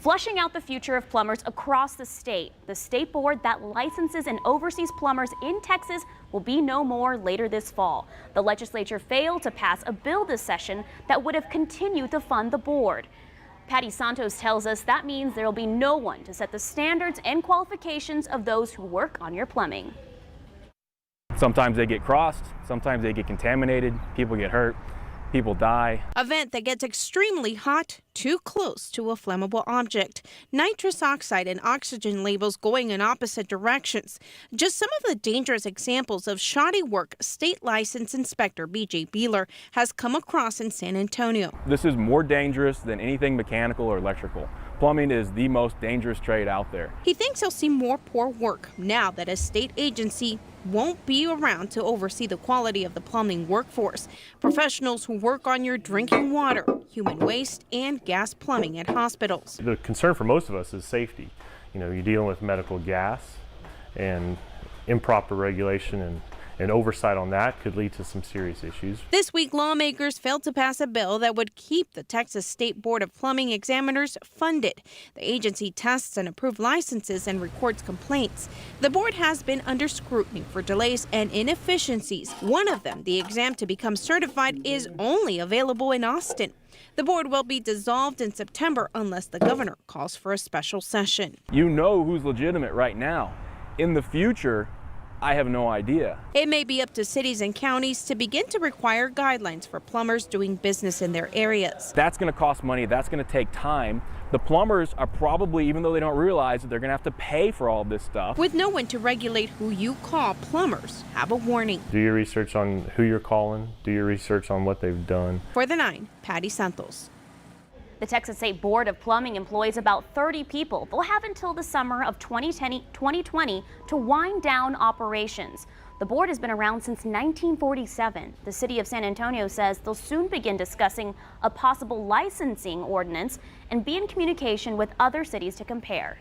Flushing out the future of plumbers across the state. The state board that licenses and oversees plumbers in Texas will be no more later this fall. The legislature failed to pass a bill this session that would have continued to fund the board. Patty Santos tells us that means there will be no one to set the standards and qualifications of those who work on your plumbing. Sometimes they get crossed, sometimes they get contaminated, people get hurt, people die. A vent that gets extremely hot, too close to a flammable object. Nitrous oxide and oxygen labels going in opposite directions. Just some of the dangerous examples of shoddy work State License Inspector B.J. Beeler has come across in San Antonio. This is more dangerous than anything mechanical or electrical. Plumbing is the most dangerous trade out there. He thinks he'll see more poor work now that a state agency won't be around to oversee the quality of the plumbing workforce. Professionals who work on your drinking water, human waste, and gas plumbing at hospitals. The concern for most of us is safety. You know, you're dealing with medical gas, and improper regulation and oversight on that could lead to some serious issues. This week, lawmakers failed to pass a bill that would keep the Texas State Board of Plumbing examiners funded. The agency tests and approves licenses and records complaints. The board has been under scrutiny for delays and inefficiencies. One of them, the exam to become certified, is only available in Austin. The board will be dissolved in September unless the governor calls for a special session. You know who's legitimate right now. In the future, I have no idea. It may be up to cities and counties to begin to require guidelines for plumbers doing business in their areas. That's going to cost money. That's going to take time. The plumbers are probably, even though they don't realize it, they're going to have to pay for all this stuff. With no one to regulate who you call, plumbers have a warning. Do your research on who you're calling. Do your research on what they've done. For the 9, Patty Santos. The Texas State Board of Plumbing employs about 30 people. They'll have until the summer of 2020 to wind down operations. The board has been around since 1947. The city of San Antonio says they'll soon begin discussing a possible licensing ordinance and be in communication with other cities to compare.